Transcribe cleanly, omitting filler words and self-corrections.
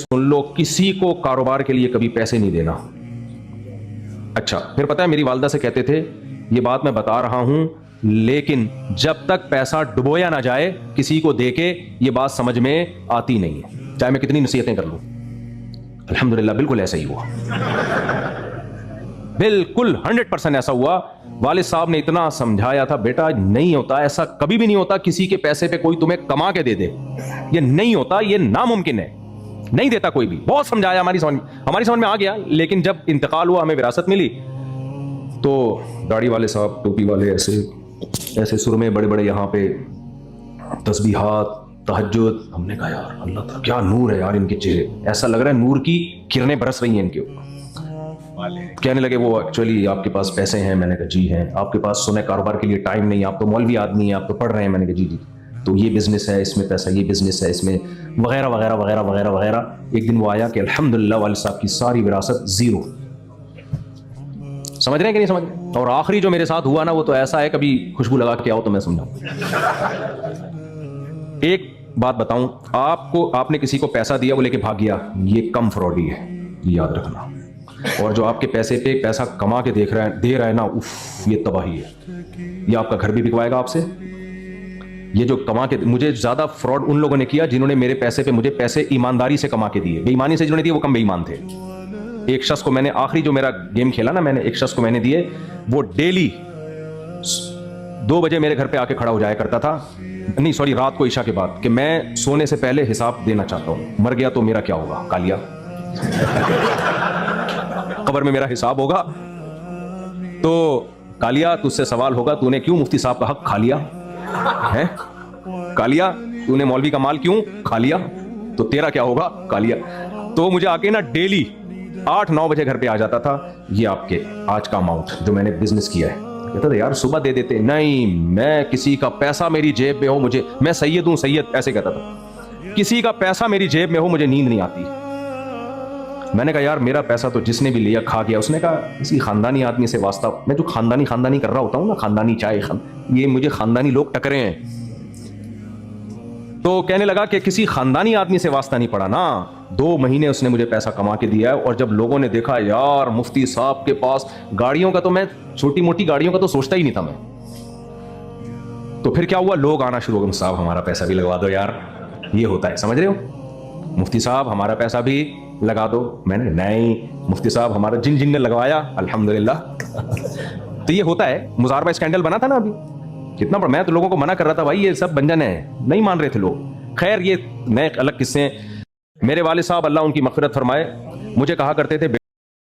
सुन लो, किसी को कारोबार के लिए कभी पैसे नहीं देना। अच्छा, फिर पता है मेरी वालदा से कहते थे, ये बात मैं बता रहा हूं, लेकिन जब तक पैसा डुबोया ना जाए किसी को देके, ये बात समझ में आती नहीं है, चाहे मैं कितनी नसीहतें कर लूं। अल्हम्दुलिल्लाह बिल्कुल ऐसा ही हुआ, बिल्कुल 100% ऐसा हुआ। वालिद साहब ने इतना समझाया था, बेटा नहीं होता, ऐसा कभी भी नहीं होता किसी के पैसे पे कोई तुम्हें कमा के दे दे, ये नहीं होता, ये नामुमकिन है, नहीं देता कोई भी। बहुत समझाया, हमारी समझ में आ गया। लेकिन जब इंतकाल हुआ, हमें विरासत मिली, तो दाढ़ी वाले साहब, टोपी वाले, ऐसे सुरमे बड़े बड़े, यहाँ पे तस्बीहात, तहज्जुद। हमने कहा यार अल्लाह ताला क्या नूर है यार इनके चेहरे, ऐसा लग रहा है नूर की किरणें बरस रही हैं इनके ऊपर। कहने लगे वो एक्चुअली आपके पास पैसे हैं। मैंने कहा जी हैं। आपके पास सोने कारोबार के लिए टाइम नहीं, आप तो मौलवी आदमी हैं, आप तो पढ़ रहे हैं। मैंने कहा जी जी, तो ये बिजनेस है, इसमें पैसा, ये बिजनेस है, इसमें वगैरह वगैरह वगैरह वगैरह वगैरह। एक दिन वो आया कि अल्हम्दुलिल्लाह वालिद साहब की सारी विरासत जीरो। समझ रहे हैं कि नहीं समझ रहे? और आखिरी जो मेरे साथ हुआ ना, वो तो ऐसा है, कभी खुशबू लगा के आओ तो मैं समझाऊं। एक बात बताऊं आपको, आपने किसी को पैसा दिया, वो लेके भाग गया, ये कम फ्रॉडी है, याद रखना। और जो आपके पैसे पे पैसा कमा के दे रहा है ना, उफ, ये तबाही है। ये आपका घर भी बिकवाएगा आपसे। ये जो कमा के, मुझे ज्यादा फ्रॉड उन लोगों ने किया जिन्होंने मेरे पैसे पे मुझे पैसे ईमानदारी से कमा के दिए। बेईमानी से जिन्होंने दिए वो कम बेईमान थे। एक शख्स को मैंने, आखिरी जो मेरा गेम खेला ना मैंने, एक शख्स को मैंने दिए, वो डेली 2 बजे मेरे घर पे आके खड़ा हो जाया करता था, नहीं सॉरी, रात को इशा के बाद, कि मैं सोने से पहले हिसाब देना चाहता हूं, मर गया तो मेरा क्या होगा कालिया, कब्र में मेरा हिसाब होगा तो कालिया तुझसे सवाल होगा, तूने क्यों मुफ्ती साहब का हक खा लिया है, कालिया तूने मौलवी का माल क्यों खा लिया, तो तेरा क्या होगा कालिया। तो मुझे आके ना डेली 8-9 बजे घर पे आ जाता था, ये आपके आज का अमाउंट जो मैंने बिजनेस किया है। कहता था यार सुबह दे देते, नहीं मैं किसी का पैसा मेरी जेब में हो, मुझे, मैं सैयद हूं सैयद, ऐसे कहता था, किसी का पैसा मेरी जेब में हो मुझे नींद नहीं आती। मैंने कहा यार मेरा पैसा तो जिसने भी लिया खा गया। उसने कहा किसी खानदानी आदमी से वास्ता, मैं जो खानदानी कर रहा होता हूँ ना, खानदानी चाय, ये मुझे खानदानी लोग टकरे हैं। तो कहने लगा कि किसी खानदानी आदमी से वास्ता नहीं पड़ा ना, 2 महीने उसने मुझे पैसा कमा के दिया है। और जब लोगों ने देखा यार मुफ्ती साहब के पास गाड़ियों का, तो मैं छोटी मोटी गाड़ियों का तो सोचता ही नहीं था मैं। तो फिर क्या हुआ, लोग आना शुरू हो गए, साहब हमारा पैसा भी लगवा दो यार, ये होता है, समझ रहे हो, मुफ्ती साहब हमारा पैसा भी लगा दो। मैंने नहीं, मुफ्ती साहब हमारा, जिन जिन ने लगवाया अल्हम्दुलिल्लाह। तो ये होता है। मुजारबा स्कैंडल बना था ना अभी, कितना बड़ा, मैं तो लोगों को मना कर रहा था भाई ये सब बंजन है, नहीं मान रहे थे लोग। खैर ये नए अलग किस्से। मेरे वालिद साहब अल्लाह उनकी मग़फ़िरत फरमाए, मुझे कहा करते थे